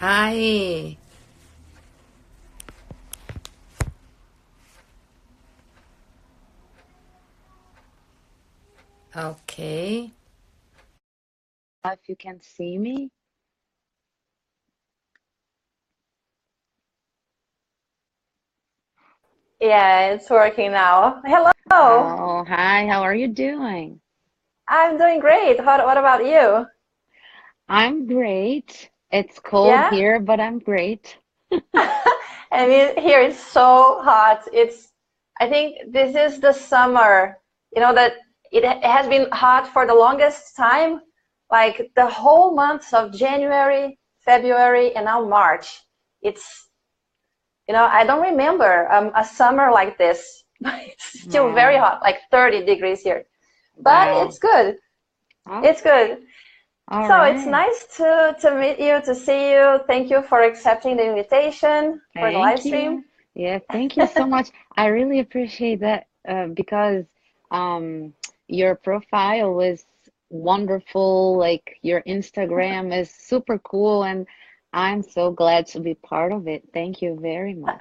Hi. Okay. If you can see me. Yeah, it's working now. Hello. Oh, hi, how are you doing? I'm doing great. What about you? I'm great. It's cold Yeah? here, but I'm great. And here it's so hot. I think this is the summer, that it has been hot for the longest time, like the whole months of January, February, and now March. It's, I don't remember a summer like this. It's still very Wow. hot, like 30 degrees here. But Wow. it's good. It's Okay. good. All So it's right. nice to meet you, to see you. Thank you for accepting the invitation for the live Thank stream. you. Yeah, thank you so much. I really appreciate that because um your profile is wonderful. Like your Instagram is super cool, and I'm so glad to be part of it. Thank you very much.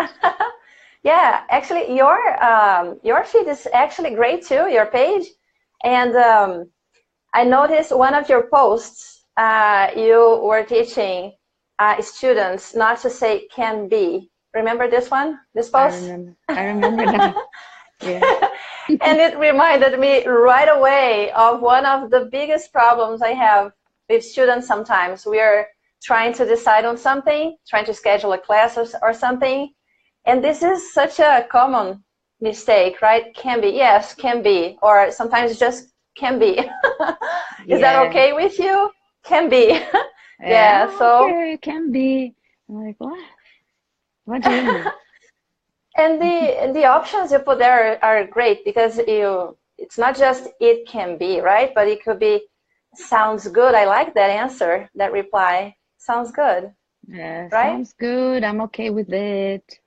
Yeah, actually, your feed is actually great too, your page. And I noticed one of your posts, you were teaching students not to say can be. Remember this one, this I post? remember. I remember that. Yeah. And it reminded me right away of one of the biggest problems I have with students sometimes. We are trying to decide on something, trying to schedule a class or something. And this is such a common mistake, right? Can be, yes, can be. Or sometimes just can be. Is that Yeah. okay with you? Can be. Yeah, Yeah, so okay, it can be. I'm like, what? What do you mean? and the options you put there are great because it's not just it can be, right? But it could be sounds good. I like that answer, that reply. Sounds good, Yeah, right? sounds good. I'm okay with it.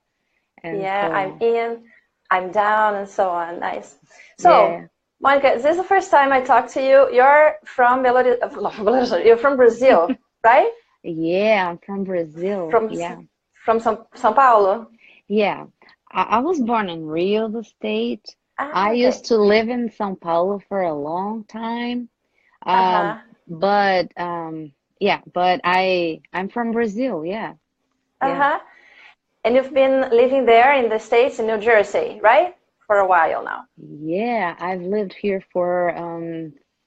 And Yeah, I'm so, in, I'm down, and so on. Nice. So, yeah. Monica, this is the first time I talk to you. You're from you're from Brazil, right? Yeah, I'm from Brazil. From Yeah. from São Paulo. Yeah. I was born in Rio, the state. I Ah, used okay. to live in São Paulo for a long time. Um, Uh-huh. but yeah, but I'm from Brazil. Yeah. Yeah. Uh-huh. And you've been living there in the States, in New Jersey, right? For a while now. Yeah, I've lived here for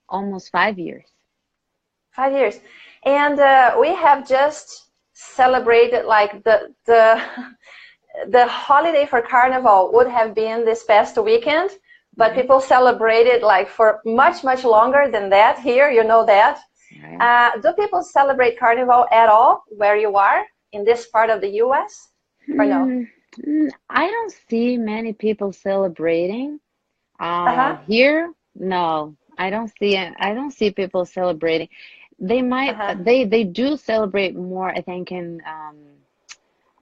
almost 5 years. 5 years. And we have just celebrated like the the holiday for Carnival would have been this past weekend, but Yeah, people celebrated like for much, much longer than that here, you know that. right. Do people celebrate Carnival at all where you are in this part of the US or no? Hmm, I don't see many people celebrating. Uh-huh, Here, no, I don't see people celebrating. They might, uh-huh. they do celebrate more, I think, in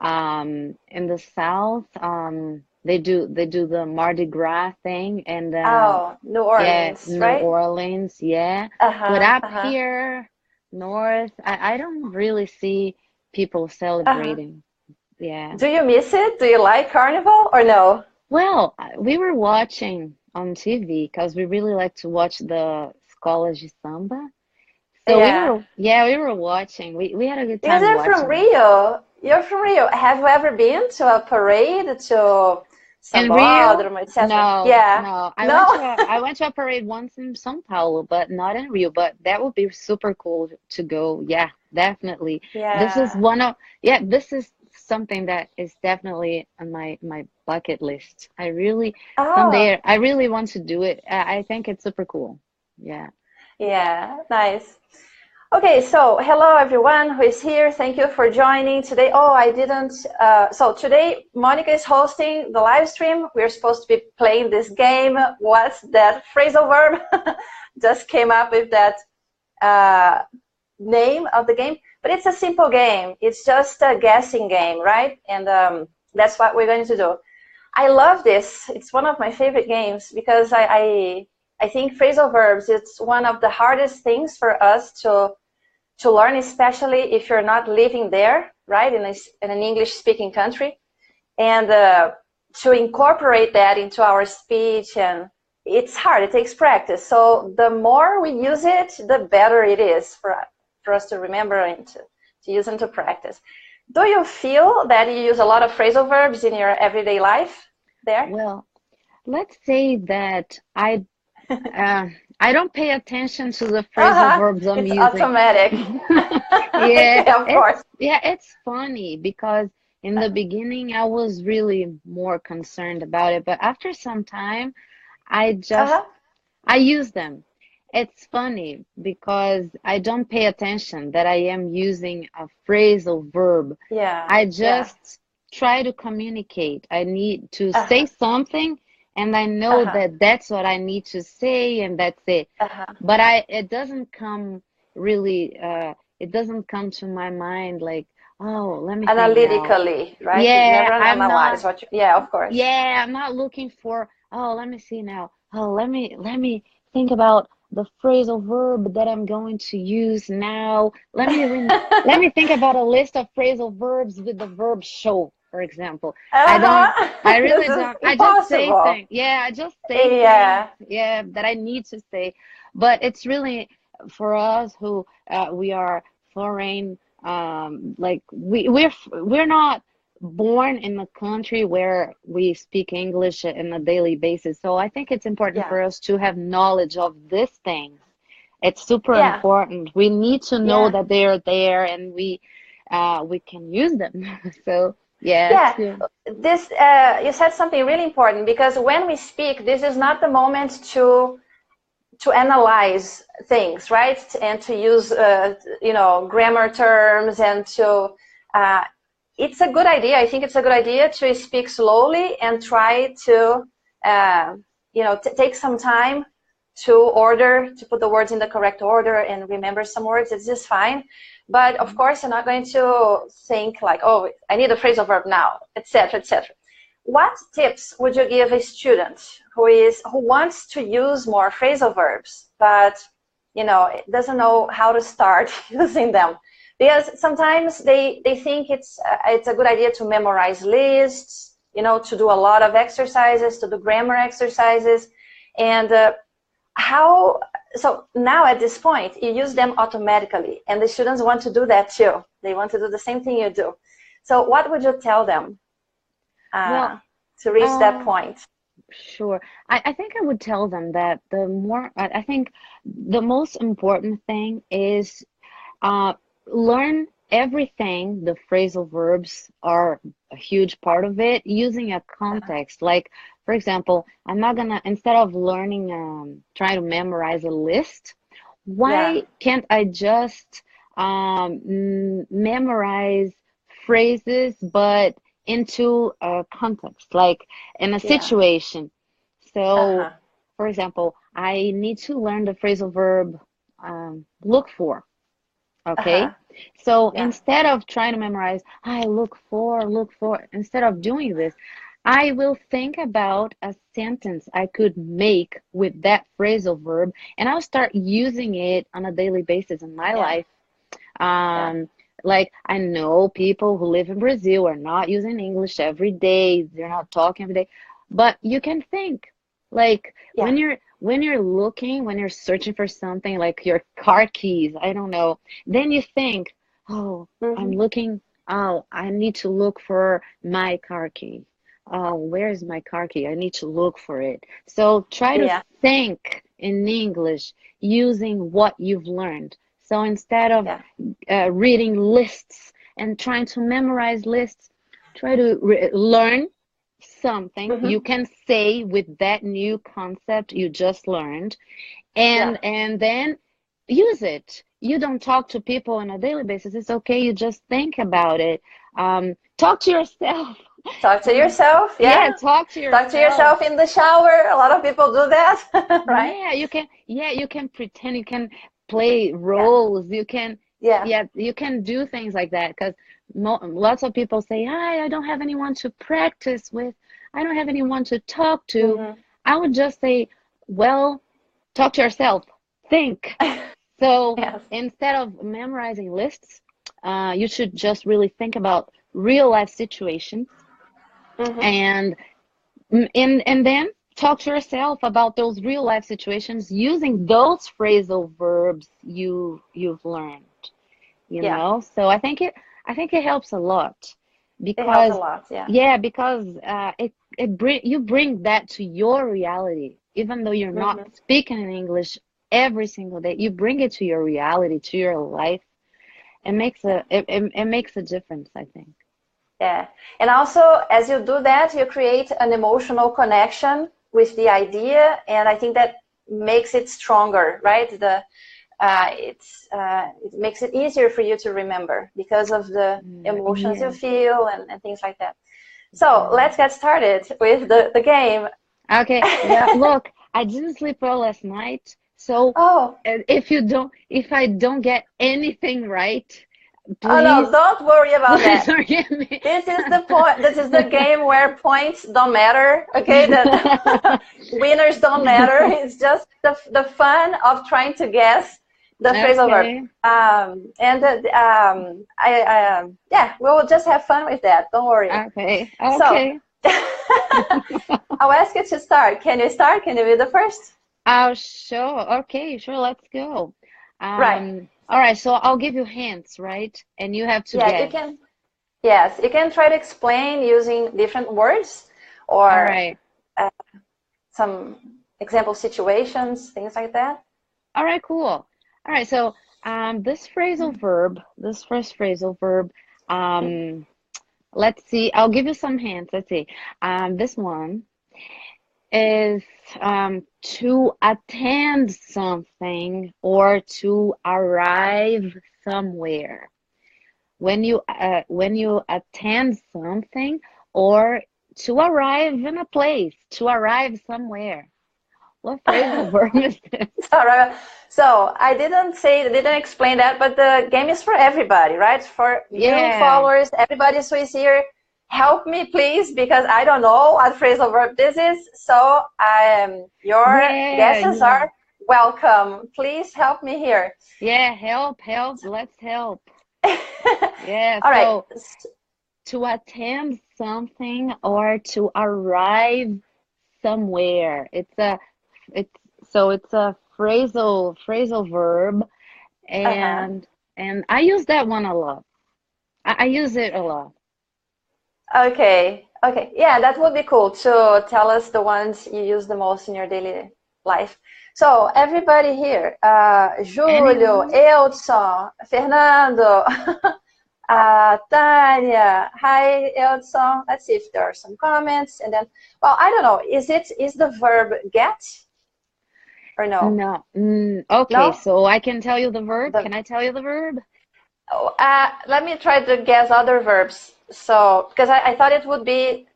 the South. They do the Mardi Gras thing, and Oh, New yeah, Orleans, New right? Orleans, yeah. But Uh-huh, up uh-huh, here, north, I don't really see people uh-huh. celebrating. Yeah. Do you miss it? Do you like Carnival or no? Well, we were watching on TV because we really like to watch the Escola de Samba. So Yeah. we were watching. We had a good Because time you're from watching it. Rio. You're from Rio. Have you ever been to a parade, to In Rio? Sambódromo, etc.? No, Yeah. no. No? I went to a parade once in São Paulo, but not in Rio. But that would be super cool to go. Yeah, definitely. This is Yeah. one of yeah, this is something that is definitely on my bucket list. I really Oh, someday I really want to do it. I think it's super cool. Yeah. yeah. Nice. Okay, so hello everyone who is here. Thank you for joining today. Oh, I didn't. So today, Monica is hosting the live stream. We're supposed to be playing this game. What's that phrasal verb? Just came up with that uh, name of the game, but it's a simple game. It's just a guessing game, right? And that's what we're going to do. I love this. It's one of my favorite games because I think phrasal verbs, it's one of the hardest things for us to learn, especially if you're not living there, right, in an English-speaking country, and to incorporate that into our speech, and it's hard, it takes practice. So the more we use it, the better it is for us to remember and to use and to practice. Do you feel that you use a lot of phrasal verbs in your everyday life there? Well, let's say that I don't pay attention to the phrasal verbs I'm it's using. automatic. Yeah, Yeah, of course. Yeah, it's funny because in the beginning I was really more concerned about it, but after some time I use them. It's funny because I don't pay attention that I am using a phrasal verb. Yeah. I just try to communicate. I need to say something, and I know that that's what I need to say, and that's it. But it doesn't come really, it doesn't come to my mind like, oh, let me think now. Analytically, right? Yeah, you never I'm analyze not, what you, yeah, of course. yeah, I'm not looking for, oh, let me see now. Oh, let me think about the phrasal verb that I'm going to use now. Let me think about a list of phrasal verbs with the verb show, for example. I really don't. I just say things. Yeah, I just say things. Yeah, that I need to say. But it's really for us who we are foreign. Like we're not born in a country where we speak English on a daily basis. So I think it's important for us to have knowledge of these things. It's super important. We need to know that they are there, and we can use them. So this you said something really important, because when we speak, this is not the moment to analyze things, right? And to use you know, grammar terms, and to it's a good idea. I think it's a good idea to speak slowly and try to, you know, take some time to put the words in the correct order and remember some words. It's just fine. But of course, you're not going to think like, oh, I need a phrasal verb now, etc., etc. What tips would you give a student who wants to use more phrasal verbs, but, you know, doesn't know how to start using them? Because sometimes they think it's a good idea to memorize lists, you know, to do a lot of exercises, to do grammar exercises. And so now at this point, you use them automatically, and the students want to do that too. They want to do the same thing you do. So what would you tell them to reach that point? Sure. I think I would tell them that I think the most important thing is learn everything. The phrasal verbs are a huge part of it, using a context. Like, for example, I'm not gonna, instead of learning, try to memorize a list, why can't I just memorize phrases, but into a context, like in a situation? So, for example, I need to learn the phrasal verb look for. Okay, so instead of trying to memorize, I look for, instead of doing this, I will think about a sentence I could make with that phrasal verb, and I'll start using it on a daily basis in my life. Like, I know people who live in Brazil are not using English every day. They're not talking every day, but you can think, like, when you're looking, when you're searching for something, like your car keys, I don't know, then you think, oh, I'm looking, oh, I need to look for my car key. Oh, where is my car key? I need to look for it. So try to think in English using what you've learned. So instead of reading lists and trying to memorize lists, try to learn something you can say with that new concept you just learned, and then use it. You don't talk to people on a daily basis. It's okay. You just think about it. Talk to yourself. Talk to yourself. Talk to yourself. Talk to yourself in the shower. A lot of people do that, right? You can pretend. You can play roles. You can you can do things like that, because lots of people say, I don't have anyone to practice with. I don't have anyone to talk to. I would just say, well, talk to yourself. Think. So instead of memorizing lists, you should just really think about real life situations, and then talk to yourself about those real life situations using those phrasal verbs you've learned. You know, so I think it helps a lot, because it helps a lot. yeah, because you bring that to your reality, even though you're not speaking in English every single day. You bring it to your reality, to your life. It makes it makes a difference, I think. Yeah, and also as you do that, you create an emotional connection with the idea, and I think that makes it stronger, right? It makes it easier for you to remember because of the emotions you feel and things like that. So let's get started with the game. Okay. Yeah. Look, I didn't sleep well last night, so if I don't get anything right, please. Oh no, don't worry about that. Forgive me. This is the point. This is the game where points don't matter. Okay, that winners don't matter. It's just the fun of trying to guess the phrasal verb. Yeah, we will just have fun with that. Don't worry. Okay. So, I'll ask you to start. Can you start? Can you be the first? Oh, sure. Okay, sure. Let's go. Right. All right. So I'll give you hints, right? And you have to guess. You can. Yes, you can try to explain using different words or some example situations, things like that. All right. Cool. All right. So this phrasal verb, this first phrasal verb, let's see. I'll give you some hints. Let's see. This one is to attend something or to arrive somewhere. When you attend something or to arrive in a place, to arrive somewhere. What phrasal verb is this? So I didn't explain that, but the game is for everybody, right? For you followers, everybody who is here, help me please, because I don't know what phrasal verb this is. So your guesses are welcome. Please help me here. Yeah, help, let's help. Yeah, all so right. To attend something or to arrive somewhere. It's a phrasal verb, and I use that one a lot. I use it a lot. Okay. Yeah, that would be cool to tell us the ones you use the most in your daily life. So everybody here, Júlio, Eudson, Fernando, Tanya, hi Eudson. Let's see if there are some comments, and then, well, I don't know. Is the verb get or no? No. Okay, no? So I can tell you the verb. Can I tell you the verb? Oh, let me try to guess other verbs. So, because I thought it would be,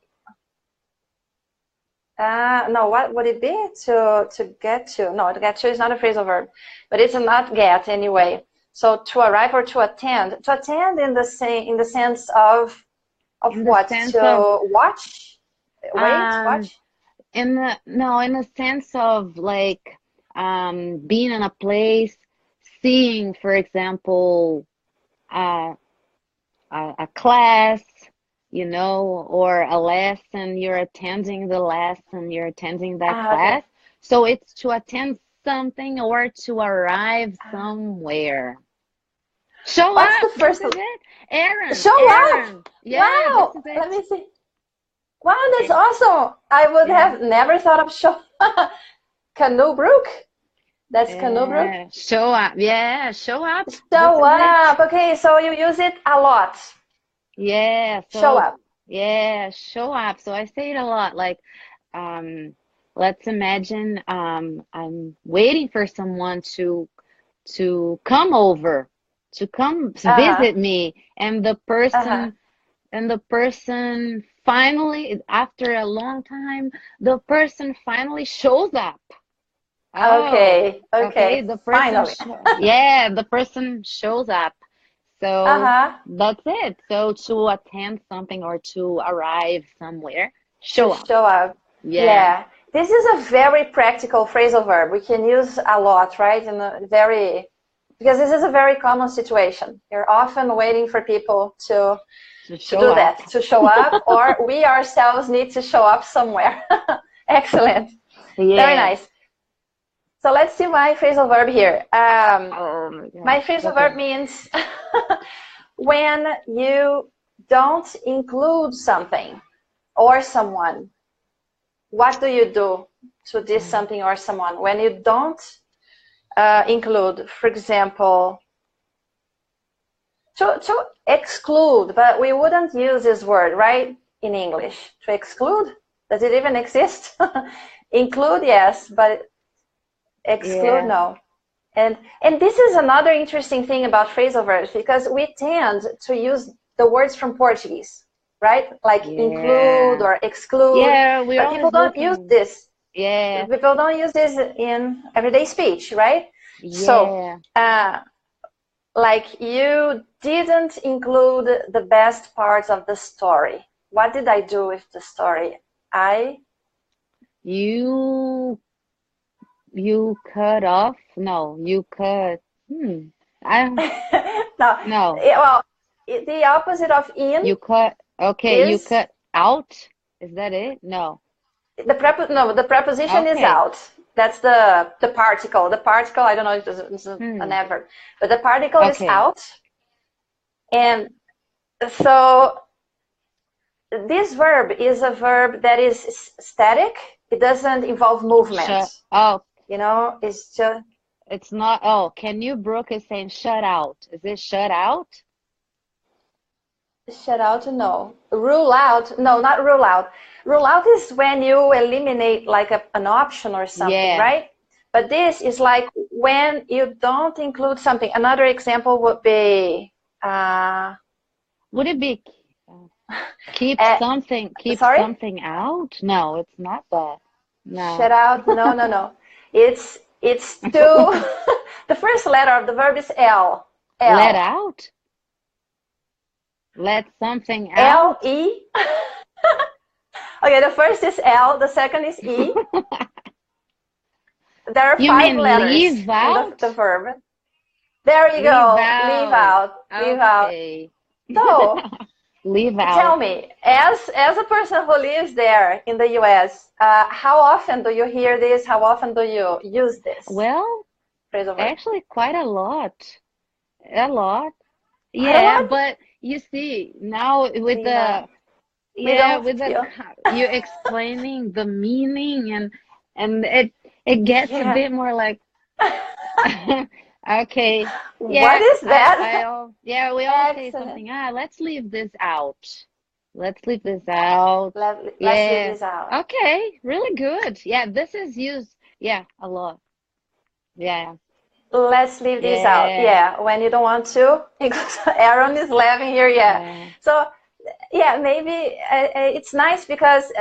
no, what would it be? To get to? No, to get to is not a phrasal verb, but it's a not get anyway. So to arrive or to attend. To attend in the sense of what? To watch? Wait, watch? In the sense of like being in a place, seeing, for example, a class, you know, or a lesson. You're attending the lesson. You're attending that class. Okay. So it's to attend something or to arrive somewhere. Show What's up. The first This is it. Aaron. Show up. Yeah, wow. This is it. Let me see. Wow, that's awesome. I would have never thought of show. Canoe Brook. That's Canoe Brook. Show up. Yeah, show up. Show up. Okay, so you use it a lot. Yeah. So, show up. Yeah, show up. So I say it a lot. Like, let's imagine I'm waiting for someone to come over, to come visit me, and the person finally, after a long time, the person finally shows up. Okay. The person finally. The person shows up. So that's it. So to attend something or to arrive somewhere, show up. Yeah. This is a very practical phrasal verb. We can use a lot, right? In a very Because this is a very common situation. You're often waiting for people to do that, to show up, or we ourselves need to show up somewhere. Excellent. Yeah. Very nice. So let's see my phrasal verb here. My phrasal verb means when you don't include something or someone. What do you do to this something or someone? When you don't include, for example, to exclude, but we wouldn't use this word, right, in English. To exclude, does it even exist? Include, yes, but exclude, no. And this is another interesting thing about phrasal verbs, because we tend to use the words from Portuguese, right? Like include or exclude. Yeah, but people don't use this. Yeah. People don't use this in everyday speech, right? Yeah. So, like, you didn't include the best parts of the story. What did I do with the story? You cut off? No, you cut. No. Well, the opposite of in. You cut. Okay, you cut out. Is that it? No. The preposition is out. That's the particle. The particle, I don't know if it's an adverb, but the particle is out. And so this verb is a verb that is static. It doesn't involve movement. You know, it's just. It's not. Oh, can you, Brooke, is saying shut out? Is it shut out? Shut out? No. Rule out? No, not rule out. Rule out is when you eliminate like an option or something, right? But this is like when you don't include something. Another example would be. Would it be keep something? Keep something out? No, it's not that. No. Shut out? No, no, no. It's to the first letter of the verb is L. Let out? Let something out? L-E. Okay, the first is L, the second is E. There are 5 letters leave out? In the verb. There you go. Leave out. Leave out. So, leave out. Tell me, as a person who lives there in the US, how often do you hear this? How often do you use this? Well, actually quite a lot. A lot. Yeah, but you see, now with the you explaining the meaning and it gets a bit more like okay. Yeah, what is that? We all say something. Let's leave this out. Let's leave this out. Let's leave this out. Okay, really good. Yeah, this is used. Yeah, a lot. Yeah. Let's leave this out. Yeah, when you don't want to. Aaron is laughing here. Yeah. So, yeah, maybe it's nice because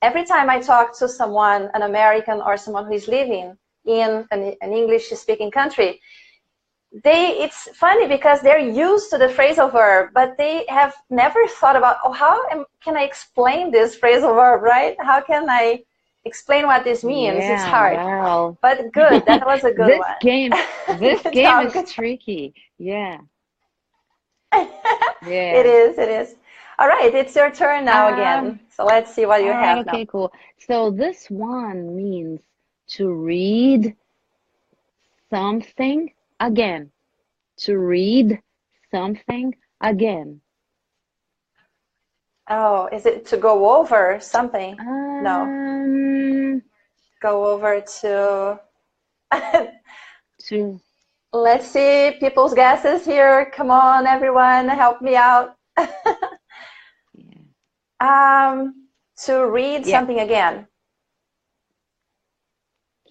every time I talk to someone, an American or someone who is living in an English-speaking country, it's funny because they're used to the phrasal verb, but they have never thought about, how can I explain this phrasal verb, right? How can I explain what this means? It's hard. Wow. But good, that was a good one. This game is tricky. Yeah. It is. All right, it's your turn now again. So let's see what you have now. Okay, cool. So this one means to read something again. To read something again. Oh, is it to go over something? No. Go over to... Let's see people's guesses here. Come on, everyone, help me out. To read something again.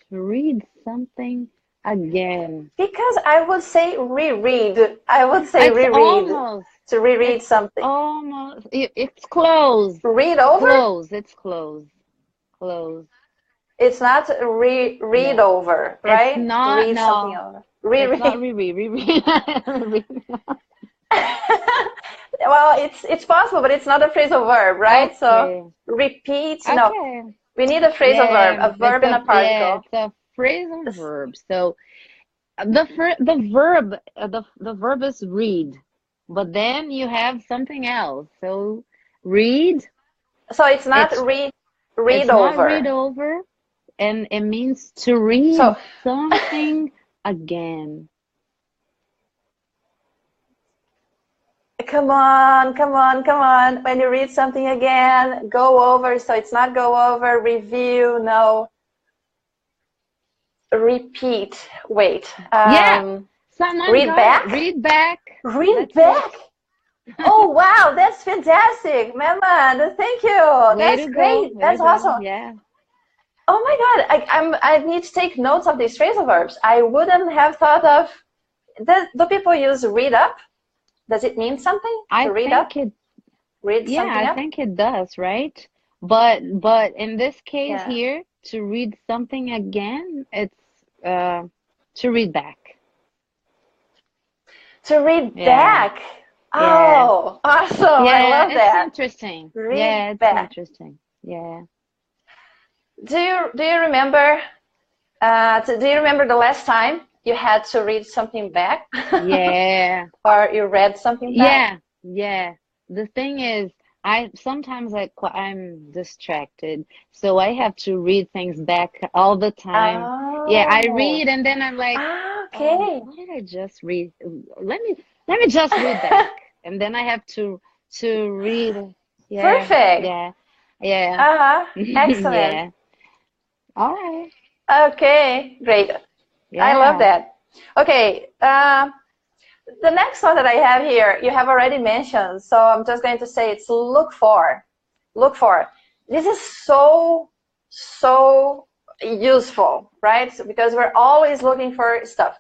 To read something again. Because I would say reread. I would say reread. Almost. To reread something. Almost. It's closed. Read over? Close. It's closed. Closed. It's not read over, right? It's not. Read something over. Reread. It's not reread. Well, it's possible, but it's not a phrasal verb, right? Okay. So repeat. Okay. No, we need a phrasal verb, a verb and a particle. Yeah, it's a phrasal verb. So the verb is read, but then you have something else. So read. So it's not It's read it's over. not read over, and it means to read So something again. come on, come on, come on. When you read something again, go over. So it's not go over, review, no. Repeat. Wait. Yeah, someone Read got back? it. Read back. Read That's back? it. Oh, wow. That's fantastic. Mama, thank you. Way That's to great. go. Way That's to go. awesome. Yeah. Oh my God. I need to take notes of these phrasal verbs. I wouldn't have thought of. Do people use read up? Does it mean something to read up? Read Yeah, something I up? think it does, right? But in this case Yeah. here, to read something again, it's to read back. To read Yeah. back. Yeah. Oh, awesome. Yeah, I love that. it's interesting. Read Yeah, it's back. interesting. Yeah. Do you remember the last time you had to read something back? Yeah. Or you read something back? Yeah. The thing is, sometimes I'm distracted, so I have to read things back all the time. Yeah, I Oh. read and then I'm like, Okay. what did I just read? Let me just read back, and then I have to read. Yeah. Perfect. Yeah. Excellent. Yeah. All right. Okay, great. Yeah. I love that. Okay, the next one that I have here, you have already mentioned, so I'm just going to say it's look for. Look for. This is so useful, right? Because we're always looking for stuff.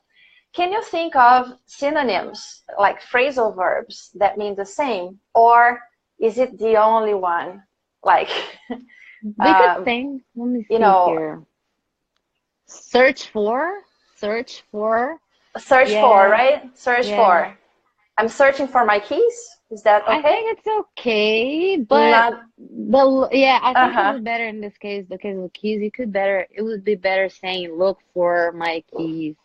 Can you think of synonyms, like phrasal verbs, that mean the same? Or is it the only one? Like, We could think, let me see here. Search for, yeah. Right? Search for. I'm searching for my keys. Is that okay? I think it's okay, but I think it would be better in this case, the case of keys. It would be better saying look for my keys.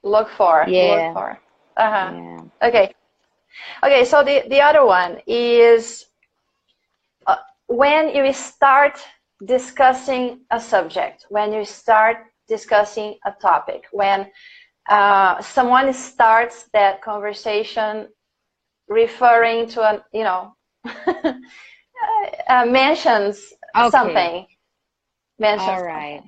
Look for. Yeah. Look for. Yeah. Okay, so the other one is when you start discussing a subject, when you start discussing a topic, when someone starts that conversation referring to mentions something. All right.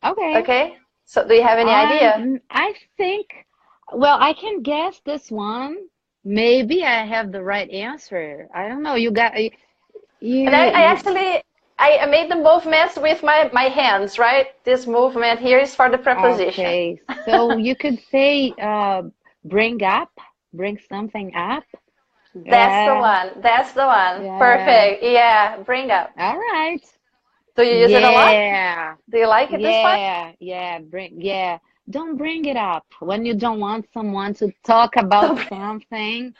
Okay. So do you have any idea? I think, well, I can guess this one. Maybe I have the right answer. I don't know. You. And I made the movements with my hands, right? This movement here is for the preposition. Okay, so you could say bring something up. That's the one. That's the one. Yeah. Perfect. Yeah, bring up. All right. Do you use it a lot? Do you like it this one? Yeah. Don't bring it up when you don't want someone to talk about something.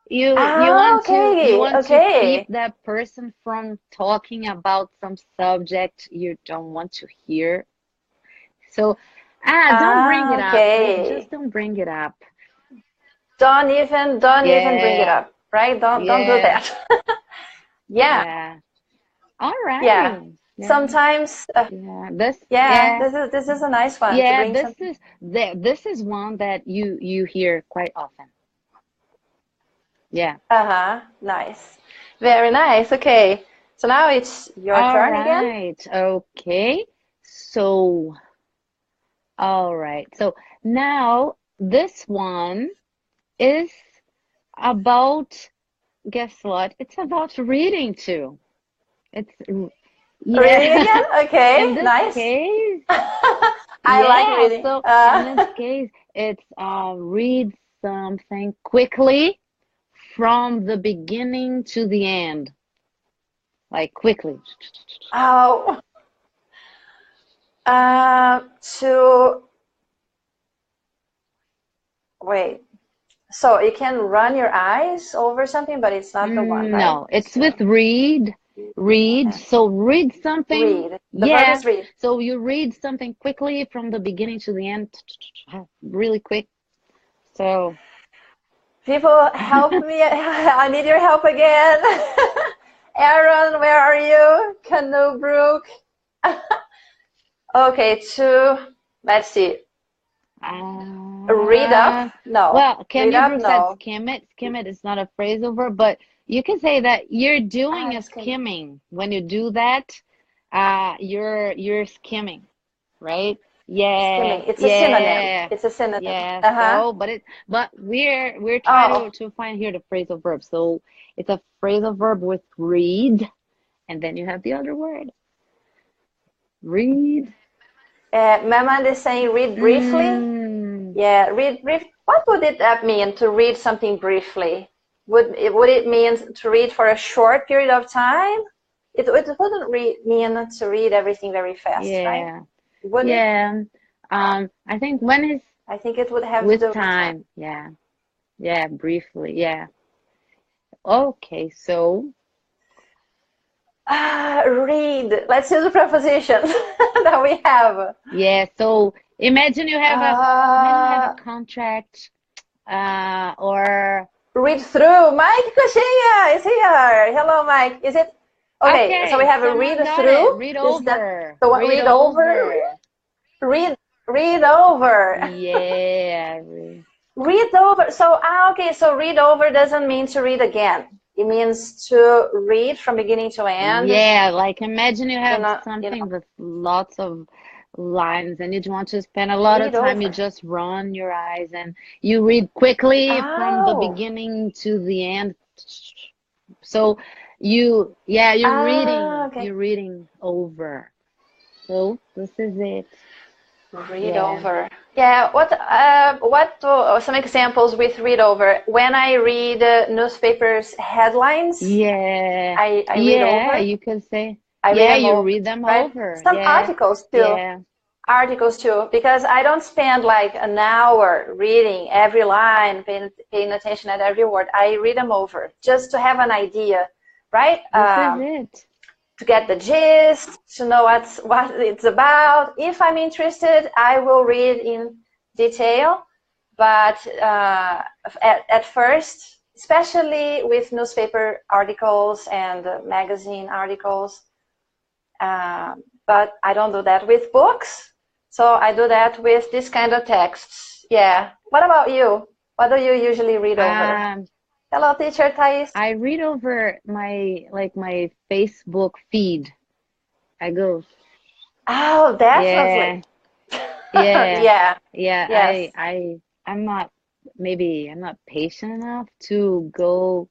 You want to keep that person from talking about some subject you don't want to hear. So, don't bring it up. Just don't bring it up. Don't even bring it up, right? Don't do that. Yeah. All right. Yeah. Sometimes. This is a nice one. Yeah. This is one that you hear quite often. Yeah. Nice. Very nice. Okay. So now it's your turn again. All right. Okay. So, all right. So now this one is about, guess what? It's about reading too. It's reading again? Okay. In this nice. Case, I like reading. So in this case, it's read something quickly from the beginning to the end. Like quickly. Oh. Wait. So you can run your eyes over something, but it's not the one, right? No, it's with read Read. So read something. Read. The verb is read. So you read something quickly from the beginning to the end, really quick. So people, help me. I need your help again. Aaron, where are you? Canoe Brook. Okay, let's see. Read up? No. Well, Canoe Brook said no. skim it. Skim it is not a phrasal verb, but you can say that you're doing a skimming. When you do that, you're skimming, right? Yeah. Skimming. It's a synonym. It's a synonym. Yeah. So, but we're trying to find here the phrasal verb. So it's a phrasal verb with read, and then you have the other word. Read. Maman is saying read briefly. Yeah, read brief. What would it mean to read something briefly? Would it mean to read for a short period of time? It wouldn't mean to read everything very fast, right? Would it? I think I think it would have with to do time. with time. Yeah, briefly. Yeah. Okay, so read. Let's use the preposition that we have. Yeah, so imagine you have a contract, or read through. Mike Coxinha is here. Hello, Mike. Is it okay? So we have a read through. Read over. Read over. Read over. Yeah. Read over. So okay. So read over doesn't mean to read again. It means to read from beginning to end. Yeah, like imagine you have something with lots of lines and you want to spend a lot of time. You just run your eyes and you read quickly from the beginning to the end. So you're reading. Okay. You're reading over. So this is it. Read over. Yeah. What some examples with read over? When I read newspapers headlines. Yeah. I read over. You can say. Read them right? over. Some articles too. Yeah. Articles too, because I don't spend like an hour reading every line, paying attention at every word. I read them over just to have an idea, right? This is it. To get the gist, to know what it's about. If I'm interested, I will read in detail. But at first, especially with newspaper articles and magazine articles, but I don't do that with books. So I do that with this kind of texts. Yeah. What about you? What do you usually read over? Hello, teacher Thais. I read over my Facebook feed. I go. Oh, definitely. Yeah. Yes. I'm not patient enough to go.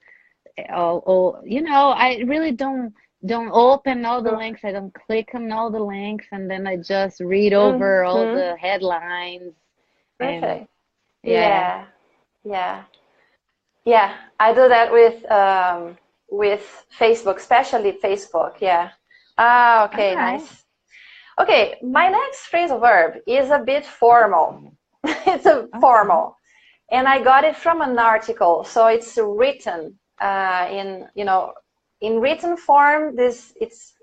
I really don't open all the links. I don't click on all the links, and then I just read over all the headlines. Perfect. Yeah. I do that with Facebook, especially Facebook. Yeah. Okay, nice. Okay, my next phrasal verb is a bit formal. It's formal, and I got it from an article, so it's written in written form. It's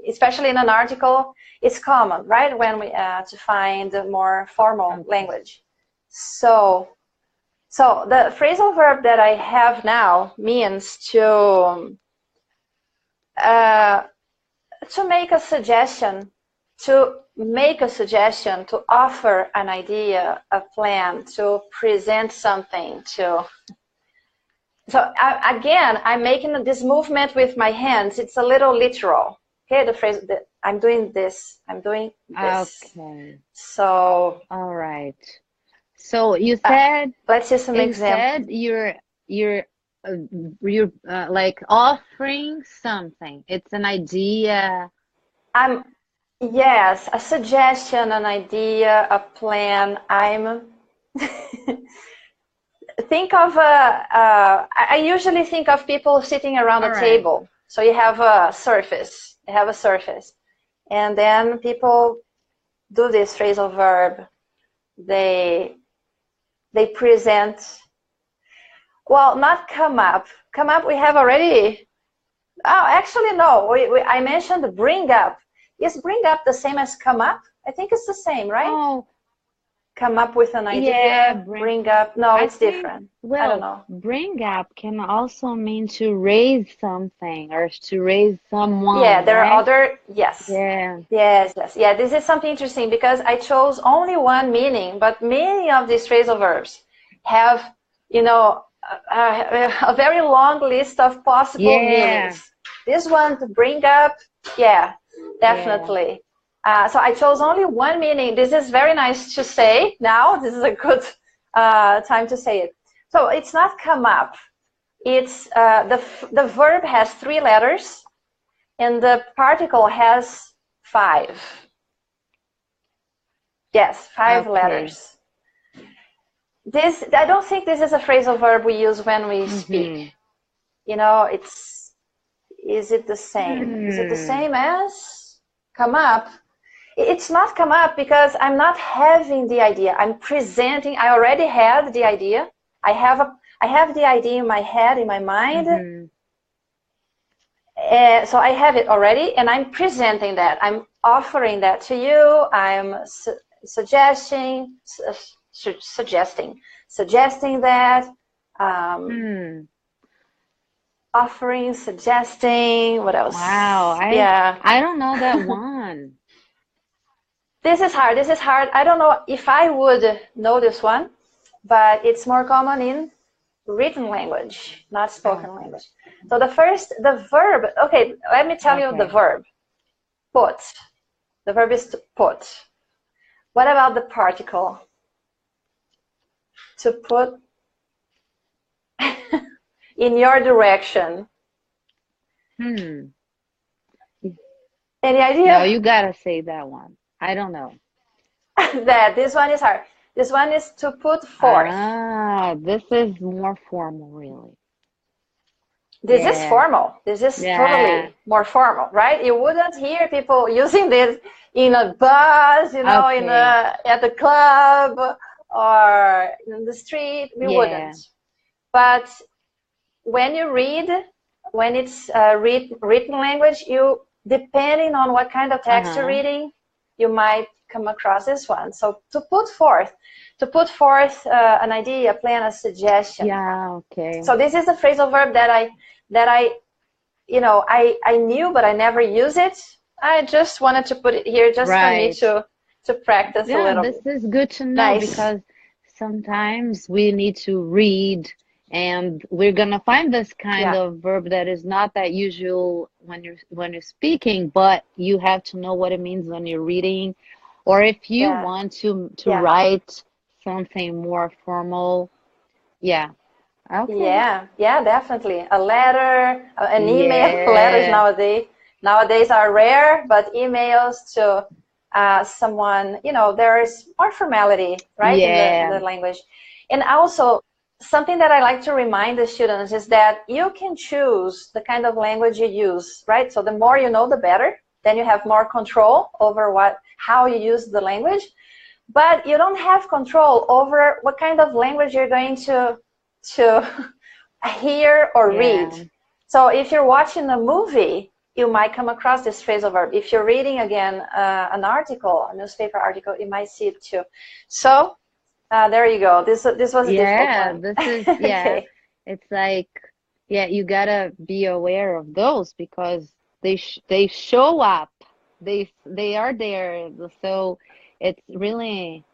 especially in an article. It's common, right, when we to find more formal language. So the phrasal verb that I have now means to make a suggestion, to offer an idea, a plan, to present something, to. So again, I'm making this movement with my hands. It's a little literal. Okay, the phrase that I'm doing this. Okay. So. All right. So you said. Let's see some examples. You said you're like offering something. It's an idea. Yes, a suggestion, an idea, a plan. Think of I usually think of people sitting around a table. So you have a surface. And then people do this phrasal verb. They present. Well, not come up. Come up we have already Oh, actually, no. I mentioned bring up. Is bring up the same as come up? I think it's the same, right? Oh, Come up with an idea, yeah, bring up. No, I it's think, different. I don't well, know. bring up can also mean to raise something or to raise Yeah, someone, there are right? other, yes. Yeah. Yes, yes. Yeah, this is something interesting because I chose only one meaning, but many of these phrasal verbs have, you know, a very long list of possible Yeah. meanings. This one to bring up, yeah, Yeah. definitely. So I chose only one meaning. This is very nice to say now. This is a good time to say it. So it's not come up. It's the verb has 3 letters and the particle has 5. Yes, 5 Okay. letters. This, I don't think this is a phrasal verb we use when we speak. You know, is it the same? Is it the same as come up? It's not come up because I'm not having the idea. I'm presenting. I already had the idea. I have the idea in my head, in my mind. So I have it already, and I'm presenting that. I'm offering that to you. I'm suggesting that. Offering, suggesting. What else? Wow, I don't know that one. This is hard. This is hard. I don't know if I would know this one, but it's more common in written language, not spoken language. So the verb, okay, let me tell you the verb. Put. The verb is to put. What about the particle? To put in your direction. Any idea? No, you gotta say that one. I don't know. This one is hard. This one is to put forth. Ah, this is more formal, really. This is formal. This is totally more formal, right? You wouldn't hear people using this in a bus, you know, at the club or in the street. We wouldn't. But when you read, when it's written language, depending on what kind of text you're reading, you might come across this one. So to put forth an idea, a plan, a suggestion. Yeah, okay. So this is a phrasal verb that I knew, but I never use it. I just wanted to put it here just for me to practice a little bit. This is good to know because sometimes we need to read and we're gonna find this kind of verb that is not that usual when you're speaking, but you have to know what it means when you're reading, or if you want to write something more formal. Okay. Yeah, definitely. A letter, an email. Letters nowadays are rare, but emails to someone, you know, there is more formality, right, in the language. And also, something that I like to remind the students is that you can choose the kind of language you use, right? So the more you know, the better. Then you have more control over how you use the language. But you don't have control over what kind of language you're going to hear or read. So if you're watching a movie, you might come across this phrasal verb. If you're reading, again, an article, a newspaper article, you might see it too. So there you go. This was a difficult one. This is, it's like, you gotta be aware of those because they show up. They are there. So it's really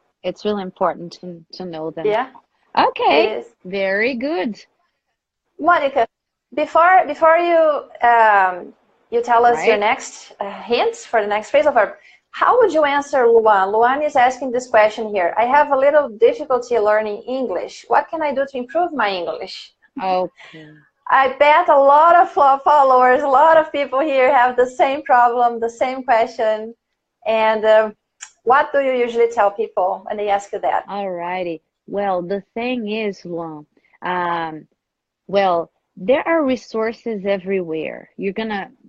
important to know them. Yeah. Okay. Very good. Monica, before you you tell us your next hints for the next phrasal verb, how would you answer Luan? Luan is asking this question here. I have a little difficulty learning English. What can I do to improve my English? Okay. I bet a lot of followers, a lot of people here have the same problem, the same question. And what do you usually tell people when they ask you that? All righty. Well, the thing is, Luan, well, there are resources everywhere.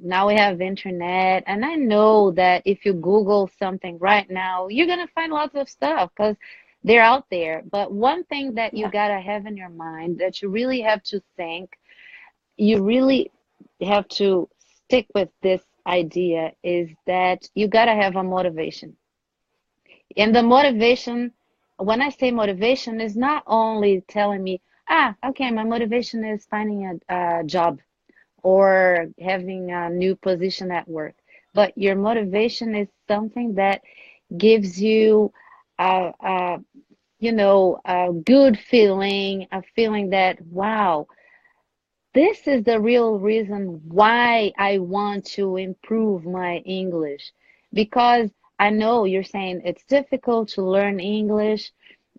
Now we have internet, and I know that if you Google something right now, you're gonna find lots of stuff because they're out there. But one thing that you gotta have in your mind that you really have to think, you really have to stick with this idea is that you gotta have a motivation. And the motivation, when I say motivation, is not only telling me, okay, my motivation is finding a job or having a new position at work. But your motivation is something that gives you a good feeling, a feeling that, wow, this is the real reason why I want to improve my English. Because I know you're saying it's difficult to learn English.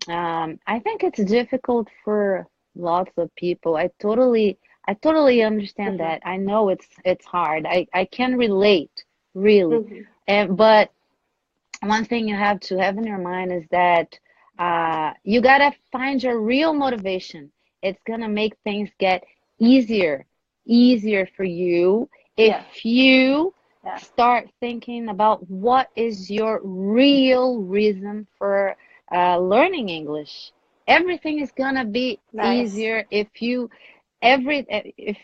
I think it's difficult for lots of people. I totally understand that. I know it's hard. I can relate, really. But one thing you have to have in your mind is that you gotta find your real motivation. It's gonna make things get easier for you if you start thinking about what is your real reason for learning English. Everything is gonna be easier if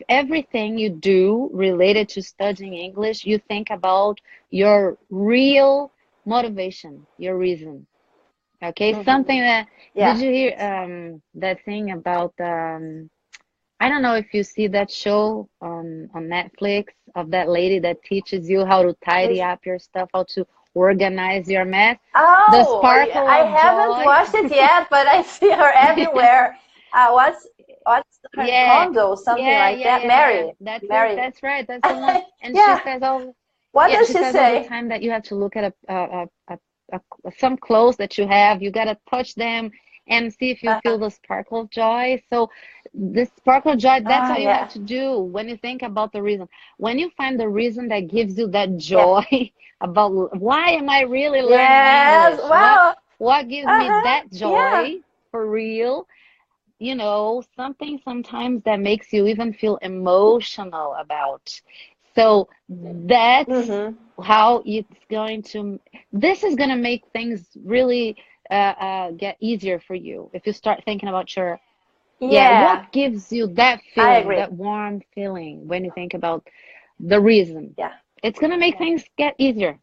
everything you do related to studying English, you think about your real motivation, your reason. Okay, something that did you hear that thing about I don't know if you see that show on Netflix of that lady that teaches you how to tidy up your stuff, how to organize your mess. Oh, the sparkle I of haven't joy. watched it yet, but I see her everywhere. What's her condo, something like that? Mary. Mary. That's right. That's the one. And Yeah. she says all. What does she she says all the say? time that you have to look at some clothes that you have. You gotta touch them and see if you feel the sparkle of joy. So this sparkle of joy, that's all you have to do when you think about the reason. When you find the reason that gives you that joy about why am I really learning English? Wow. What gives me that joy for real? You know, something sometimes that makes you even feel emotional about. So that's how it's going to, this is going to make things really get easier for you if you start thinking about your, what gives you that feeling, that warm feeling when you think about the reason. It's going to make things get easier.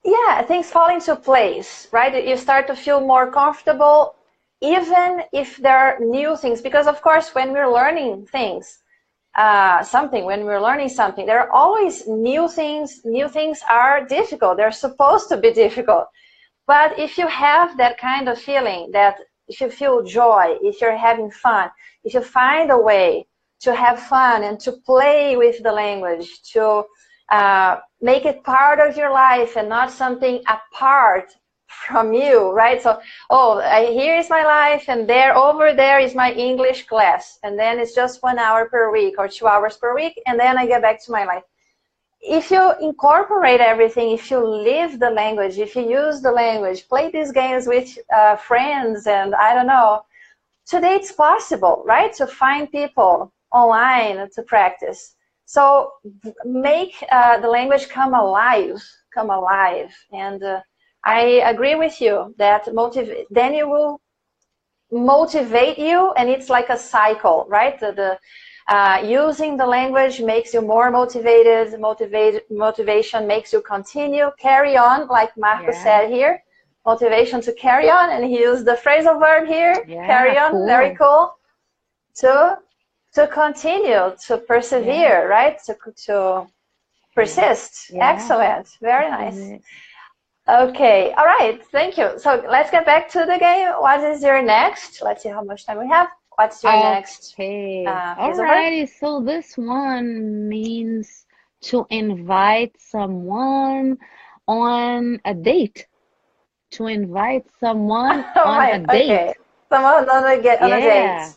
Yeah, things fall into place, right? You start to feel more comfortable, even if there are new things. Because, of course, when we're learning things, when we're learning something, there are always new things. New things are difficult. They're supposed to be difficult. But if you have that kind of feeling, that if you feel joy, if you're having fun, if you find a way to have fun and to play with the language, to make it part of your life and not something apart from you, right? So, here is my life, and over there is my English class, and then it's just 1 hour per week or 2 hours per week, and then I get back to my life. If you incorporate everything, if you live the language, if you use the language, play these games with friends, and I don't know, today it's possible, right, to find people online to practice. So make the language come alive, and I agree with you that then it will motivate you, and it's like a cycle, right? Using the language makes you more motivated. Motivation makes you continue, carry on, like Marco said here. Motivation to carry on, and he used the phrasal verb here. Carry on, very cool. To continue, to persevere, right? To persist. Excellent. Very nice. Okay. All right. Thank you. So let's get back to the game. What is your next? Let's see how much time we have. What's your next? Alrighty. So this one means to invite someone on a date. To invite someone on a date. Okay. Someone on a date.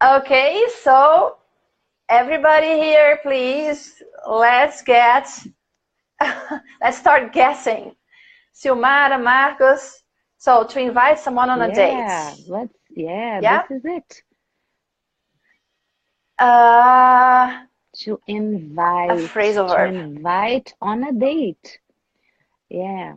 Okay, so everybody here, please, let's start guessing. Silmara, Marcos. So to invite someone on a date. This is it. To invite. A phrasal verb. To invite on a date. Yeah.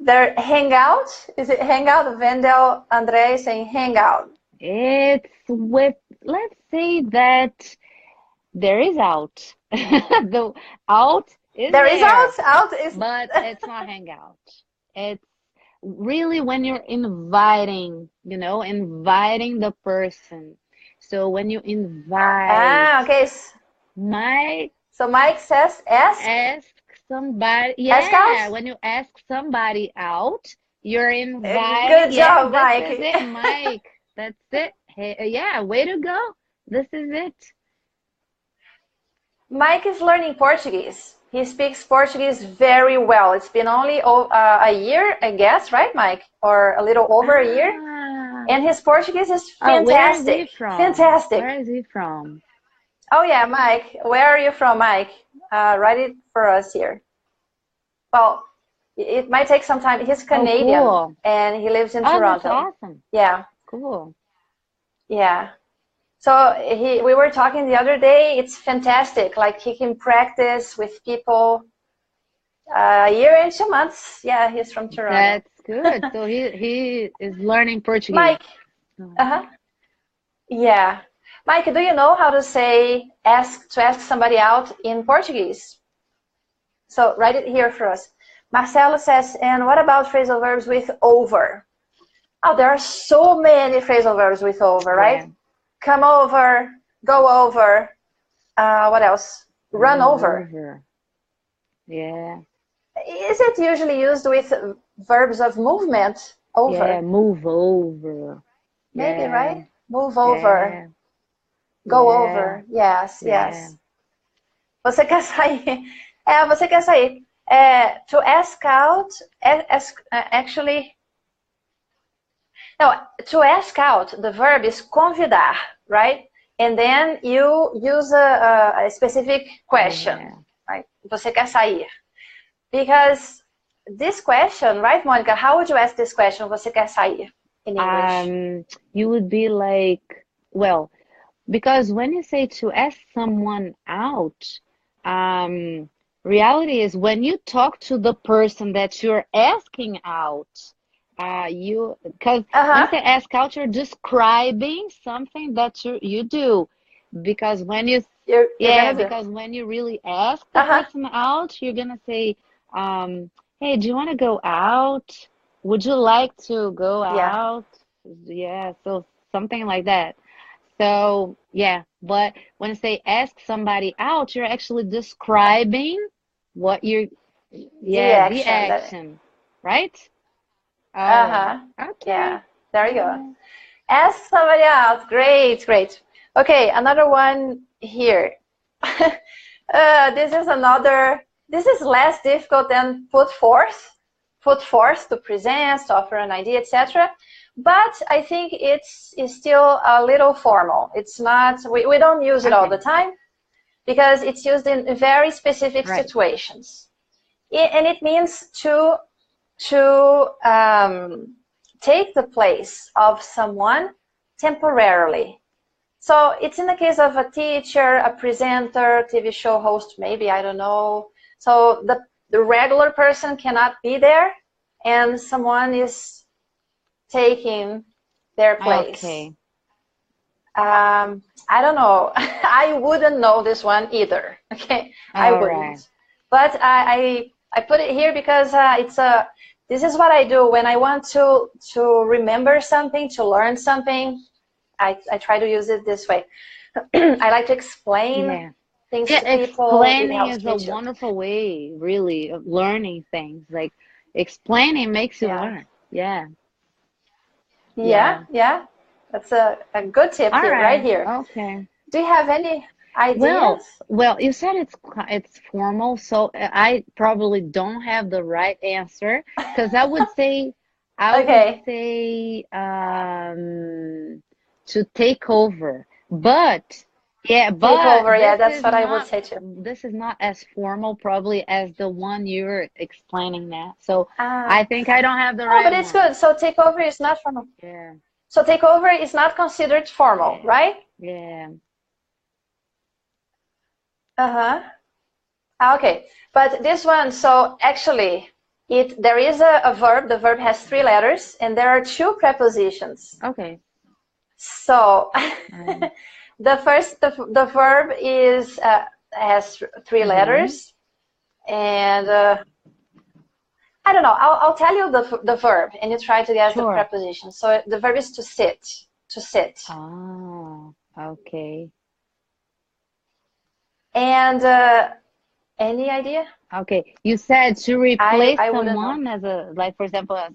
Their hangout. Is it hangout? Vendel Andre saying hangout. It's with, let's say that there is out. The out is There is there, out is but it's not hangout. It's really when you're inviting, inviting the person. So when you invite, okay. Mike, So Mike says ask somebody, ask yeah, out. when you ask somebody out, you're inviting, Good yeah, job, this Mike. is it, Mike. That's it. Hey, yeah, way to go. This is it. Mike is learning Portuguese. He speaks Portuguese very well. It's been only a year, I guess, right, Mike? Or a little over a year. And his Portuguese is fantastic. Where is he from? Fantastic. Where is he from? Oh, yeah, Mike. Where are you from, Mike? Write it for us here. Well, it might take some time. He's Canadian, cool. And he lives in Toronto. That's awesome. Yeah. Cool. Yeah. So we were talking the other day. It's fantastic. Like he can practice with people a year and 2 months. Yeah, he's from Toronto. That's good. So he is learning Portuguese. Mike. Yeah. Mike, do you know how to say ask somebody out in Portuguese? So write it here for us. Marcelo says, and what about phrasal verbs with over? Oh, there are so many phrasal verbs with over, right? Yeah. Come over, go over. What else? Run over. Yeah. Is it usually used with verbs of movement? Over. Yeah, move over. Maybe, right? Move over. Yeah. Go over. Yes, yes. Você quer sair? Você quer sair. To ask out, actually... No, to ask out, the verb is convidar, right? And then you use a specific question, right? Você quer sair? Because this question, right, Monica? How would you ask this question? Você quer sair in English? You would be like, well, because when you say to ask someone out, reality is when you talk to the person that you're asking out, because when you say ask out, you're describing something that you do. Because when because when you really ask the person out, you're gonna say, hey, do you want to go out? Would you like to go out? Yeah, so something like that. So yeah, but when you say ask somebody out, you're actually describing what you're the action, right? Okay. Yeah, there you go. Ask somebody out. Great, great. Okay, another one here. This is less difficult than put forth to present, to offer an idea, etc. But I think it's still a little formal. It's not, we don't use it all the time because it's used in very specific situations. And it means to take the place of someone temporarily. So it's in the case of a teacher, a presenter, TV show host, maybe, I don't know. So the regular person cannot be there and someone is taking their place. Okay. I don't know. I wouldn't know this one either. Okay, I wouldn't. But I put it here because this is what I do when I want to remember something, to learn something. I try to use it this way. I like to explain things to people. Explaining is a wonderful way, really, of learning things. Like explaining makes you learn. Yeah. That's a good tip right here. Okay. Do you have any ideas? Well, you said it's formal, so I probably don't have the right answer because I would say to take over, but take over. Yeah, that's what I would say too. This is not as formal probably as the one you're explaining now. So I think I don't have the right. But it's good. So take over is not formal. Yeah. So take over is not considered formal, right? Yeah. Okay, but this one, so actually, there is a verb. The verb has 3 letters, and there are 2 prepositions. Okay. So Um, the verb is has three letters, and I don't know. I'll tell you the verb, and you try to guess the Sure. preposition. So the verb is to sit. To sit. Oh, okay. And any idea? Okay. You said to replace I wouldn't know. someone as a, like, for example, as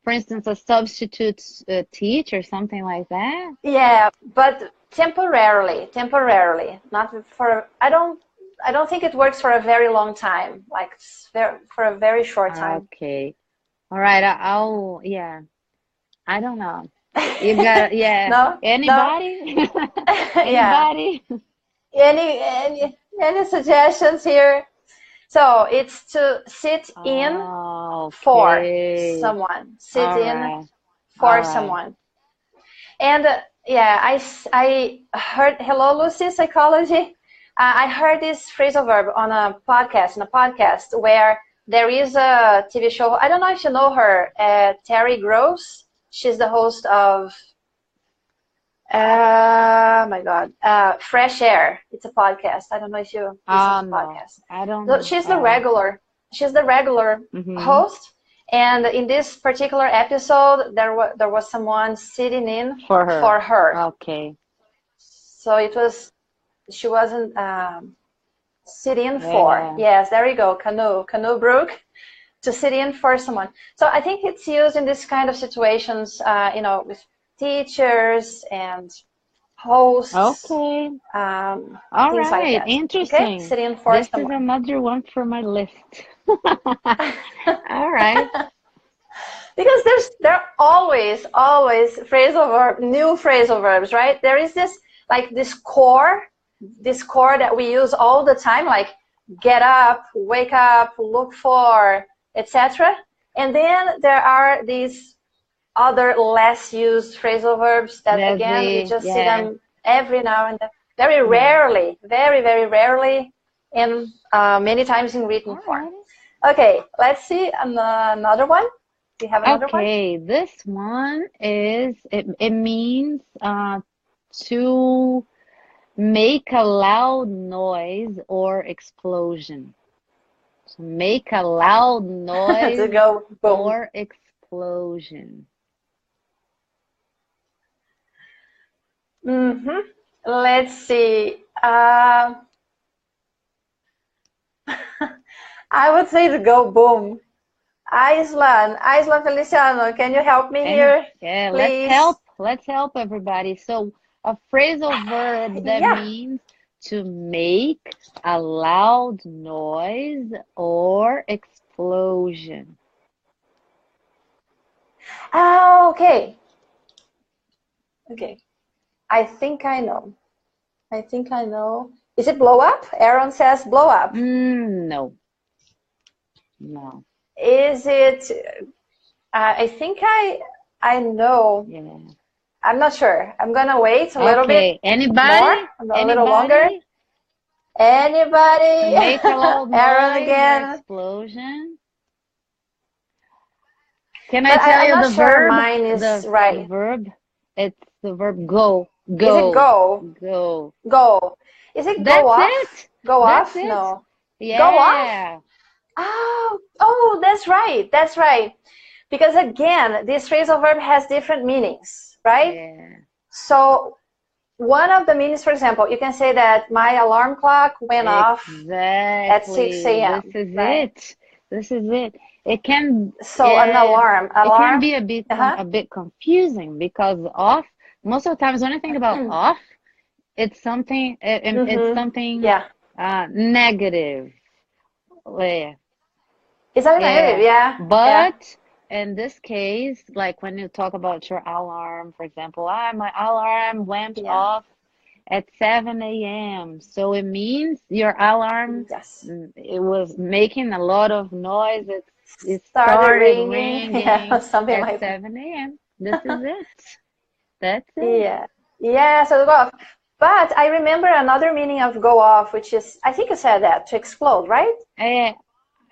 for instance, a substitute teach or something like that? Yeah, but temporarily, not for. I don't think it works for a very long time. Like for a very short time. Okay. All right. Yeah. I don't know. You got, yeah. No? Anybody? Yeah. Anybody? Any suggestions here? So it's to sit in for Okay. someone. Sit All in right. for All right. someone. And yeah, I heard, hello, Lucy, psychology. I heard this phrasal verb on a podcast, where there is a TV show. I don't know if you know her, Terry Gross. She's the host of, oh my God, Fresh Air. It's a podcast. I don't know if you listen to No, podcasts. I don't So know. she's the regular host. And in this particular episode, there was someone sitting in For her. for her. Okay. So she wasn't sitting for. Yes, there you go. Canoe Brook, to sit in for someone. So I think it's used in this kind of situations, with teachers and hosts. Okay. All things right. like that. Interesting. Okay? Sit in for This someone. is another one for my list. All right. Because there are always new phrasal verbs, right? There is this core that we use all the time, like get up, wake up, look for, etc. And then there are these other less used phrasal verbs that again we just see them every now and then, very rarely, very rarely, and many times in written form. Okay, let's see another one. Do you have another one? Okay, this one is, it means to make a loud noise or explosion. So make a loud noise To go boom. or explosion. Let's see. I would say to go boom. Isla Feliciano, can you help me here? Yeah, please? let's help everybody. So a phrasal verb that means to make a loud noise or explosion. Oh, okay. Okay. I think I know. Is it blow up? Aaron says blow up. No. Is it? I think I know. Yeah. I'm not sure. I'm gonna wait a little bit. Anybody? More, a little longer. Anybody? Make a loud noise. Aaron again. Explosion. Can I tell you the verb? Mine is right. The verb. It's the verb go. Is it go? Go. Go. Is it That's go off? it. Go That's off? it. No. Yeah. Go off? Oh, that's right. That's right. Because again, this phrasal verb has different meanings, right? Yeah. So one of the meanings, for example, you can say that my alarm clock went off at 6 a.m. This is it. This is it. It can. So an alarm. It can be a bit confusing because off. Most of the times, when I think about off, it's something. It's something. Negative. Yeah. It's a negative, yeah. But in this case, like when you talk about your alarm, for example, my alarm went off at 7 a.m. So it means your alarm, it was making a lot of noise. It started ringing something at like 7 a.m. This is it. That's it. Yeah. Yeah, so go off. But I remember another meaning of go off, which is, I think you said that, to explode, right?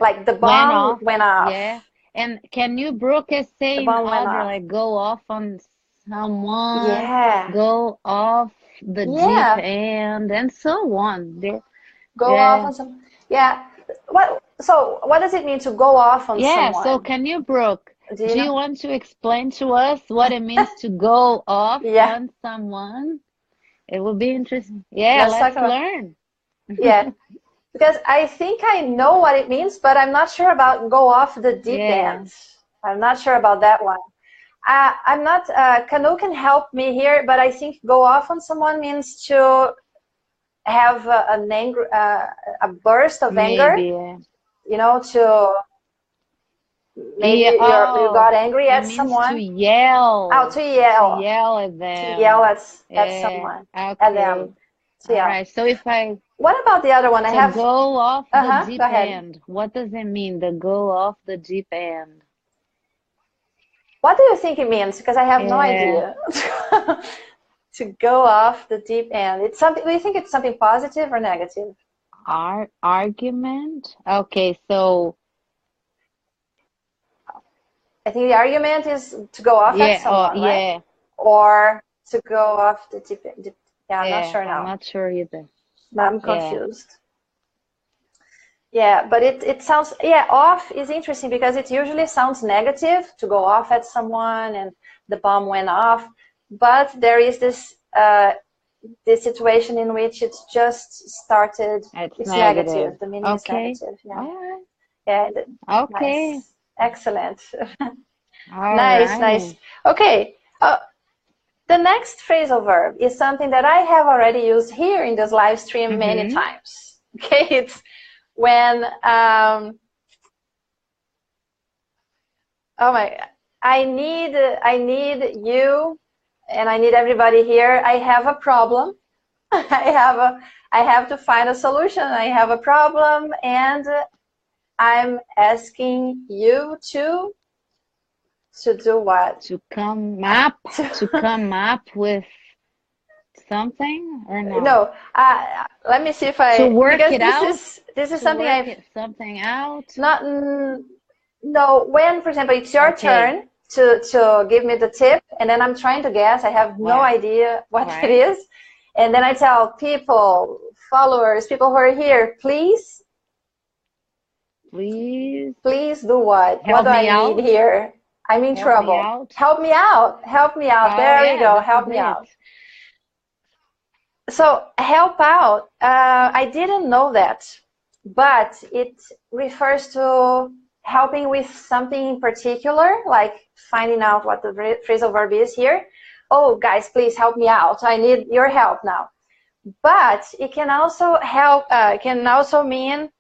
Like the bomb went off. Yeah. And can you, Brooke, say in other, like go off on someone Yeah. go off the Yeah. deep end, and so on. Go off Yeah. on some. Yeah. So what does it mean to go off on Yeah, so someone? can you, Brooke, Do you do you know? want to explain to us what it means to go off Yeah. on someone? It will be interesting. Yeah, Let's talk let's about. learn. Yeah. Because I think I know what it means, but I'm not sure about go off the deep Yeah. end. I'm not sure about that one. I'm not, Kanu can help me here, but I think go off on someone means to have an anger, a burst of anger, Maybe. Yeah. you know, to maybe Yeah, you got angry it at means to someone. yell. Oh, to yell. At To yell them. at Yeah. someone, at Okay. them. To All yell. right. So if I What about the other one? I so have, go off the deep go ahead. end, what does it mean? The go off the deep end. What do you think it means? Because I have no Yeah. idea. To go off the deep end. It's something. Do you think it's something positive or negative? Argument. Okay, so I think the argument is to go off at yeah, someone, right? yeah, Or to go off the deep end. Yeah, I'm not yeah. sure I'm now. not sure either. I'm Yeah. confused. Yeah, but it sounds, yeah, off is interesting because it usually sounds negative to go off at someone and the bomb went off. But there is this this situation in which it's just started. It's negative. negative. The meaning is Okay. negative. Yeah. All right. Yeah. Okay. Nice. Excellent. All Nice, right. nice. Okay. The next phrasal verb is something that I have already used here in this live stream many times. Okay, it's when oh my, I need you and I need everybody here. I have a problem. I have to find a solution. I have a problem and I'm asking you to do what? To come up with something or no? No. Let me see if I To work because it out. This is To something work I've something out. not. No, when, for example, it's your turn to give me the tip, and then I'm trying to guess. I have no idea what it is, and then I tell people, followers, people who are here, please do what? What do I need here? I'm in trouble. Help me out. Help me out. There we go. Help me out. So help out. I didn't know that, but it refers to helping with something in particular, like finding out what the phrasal verb is here. Oh, guys, please help me out. I need your help now. But it can also help. Can also mean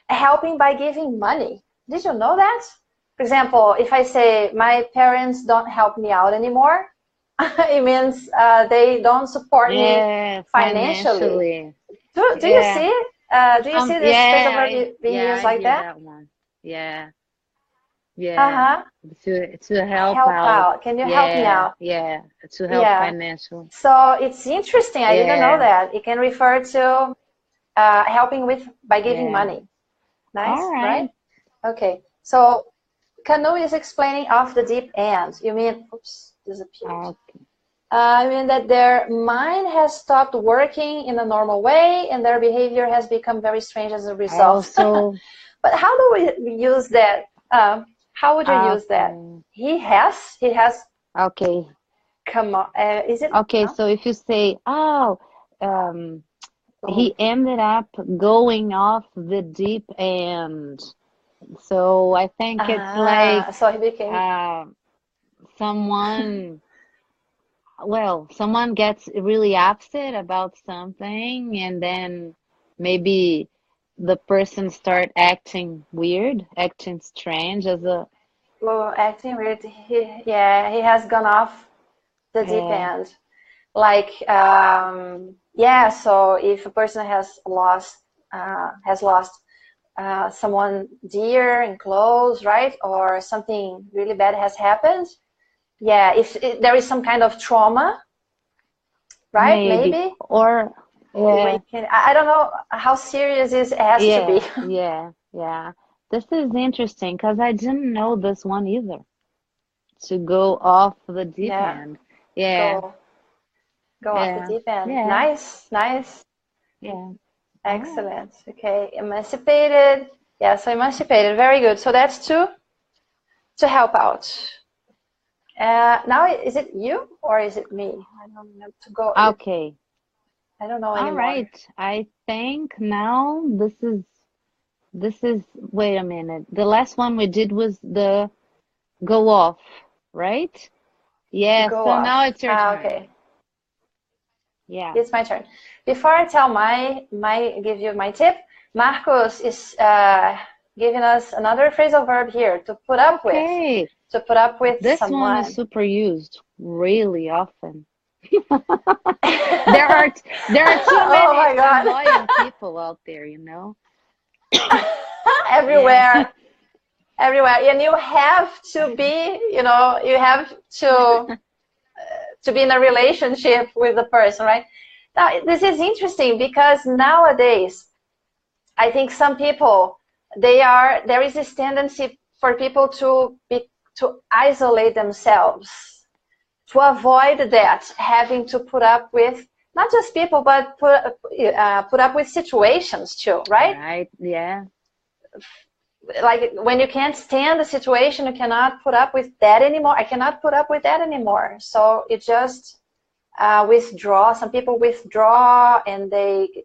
helping by giving money. Did you know that? For example, if I say my parents don't help me out anymore, it means they don't support me financially. Do you see? Do you see this phrasal verb being used like that? One. Yeah. Yeah. To help out. Can you help me out? Yeah. To help financially. So it's interesting. I didn't know that. It can refer to helping by giving money. Nice, right? Okay. So Kanu is explaining off the deep end. You mean, oops, disappeared. Okay. I mean that their mind has stopped working in a normal way and their behavior has become very strange as a result. But how do we use that? How would you use that? He has. Okay. Come on. Is it? Okay, so if you say, he ended up going off the deep end. So I think it's like so he became someone. Well, someone gets really upset about something, and then maybe the person start acting weird, acting strange as a. Well, acting weird. He has gone off the deep end. Like, so if a person has lost someone dear and close, right? Or something really bad has happened. Yeah, if there is some kind of trauma, right? Maybe. Or, I don't know how serious this has to be. Yeah. This is interesting because I didn't know this one either. to go off the deep Yeah. end. Yeah. Go off the deep end. Yeah. Nice, nice. Yeah. Excellent. Okay, emancipated. Yeah, so emancipated. Very good. So that's to help out. Now, is it you or is it me? I don't know to go. Okay. I don't know All anymore. right. I think now this is, wait a minute. The last one we did was the go off, right? Yeah, Go so off. now it's your turn. Okay. Yeah. It's my turn. Before I tell give you my tip, Marcos is giving us another phrasal verb here, to put up with. To put up with this someone. one is super used really often. there are too many annoying people out there, you know. Everywhere. And you have to be, you know, you have to be in a relationship with the person, right? Now, this is interesting because nowadays, I think some people, there is this tendency for people to isolate themselves, to avoid that, having to put up with not just people, but put up with situations too, right? Right, yeah. Like when you can't stand the situation, you cannot put up with that anymore. I cannot put up with that anymore. So it just withdraw. Some people withdraw and they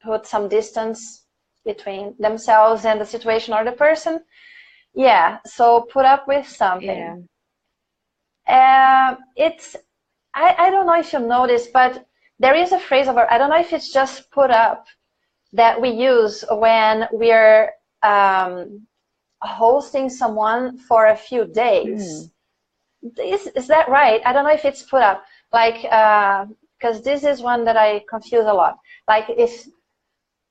put some distance between themselves and the situation or the person. Yeah, so put up with something. Yeah. I don't know if you noticed, but there is a phrase of, I don't know if it's just put up, that we use when we're hosting someone for a few days. Is that right? I don't know if it's put up. Like, because this is one that I confuse a lot. Like if,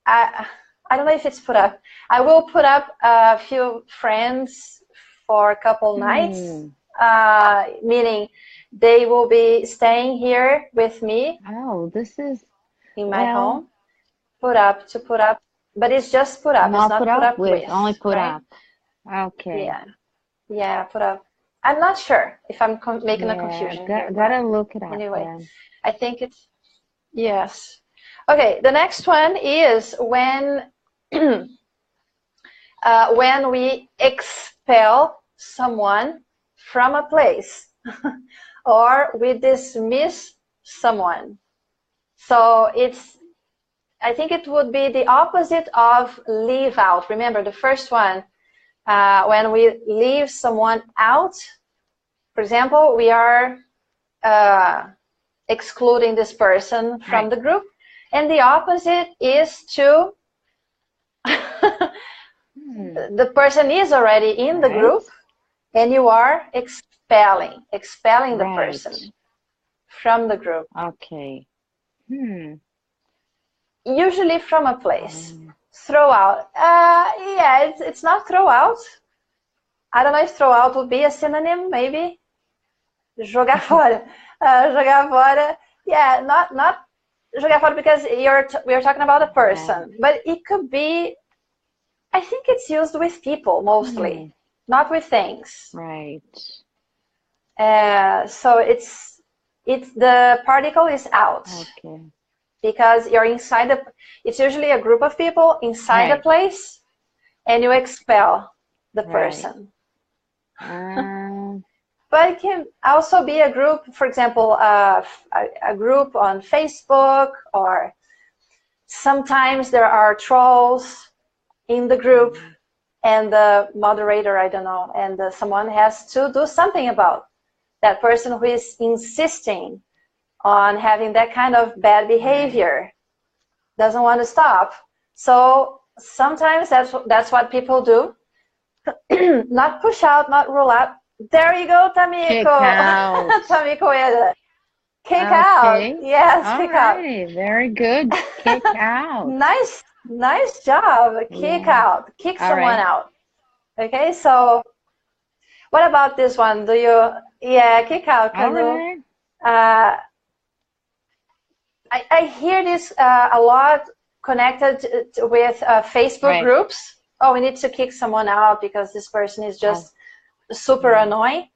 I don't know if it's put up. I will put up a few friends for a couple nights, meaning they will be staying here with me. Oh, this is in my home. Put up, to put up, but it's just put up. Not it's not put up with, only put right? up. Okay. Yeah, put up. I'm not sure if I'm making a confusion here. Gotta look it up. Anyway, I think it's yes. Okay, the next one is when when we expel someone from a place or we dismiss someone. So I think it would be the opposite of leave out. Remember the first one, when we leave someone out, for example, we are excluding this person from the group. And the opposite is to, the person is already in the group and you are expelling the person from the group. Okay. Usually from a place. Throw out. Yeah, it's not throw out. I don't know if throw out would be a synonym, maybe. Jogar fora. Jogar fora. Yeah, not jogar fora because we are talking about a person. But it could be, I think it's used with people mostly, not with things. Right. So it's the particle is out. Okay. Because you're inside it's usually a group of people inside a place and you expel the person. But it can also be a group, for example, a group on Facebook, or sometimes there are trolls in the group and the moderator, I don't know, and someone has to do something about that person who is insisting on having that kind of bad behavior, doesn't want to stop. So sometimes that's what people do. Not push out, not rule out. There you go, Tamiko. Kick out. Tamiko, kick out. Yes, kick out. Very good. Kick out. Nice job. Kick out. Kick someone out. Okay, so what about this one? Do you? Yeah, kick out. I hear this a lot connected with Facebook groups. Oh, we need to kick someone out because this person is just super annoying.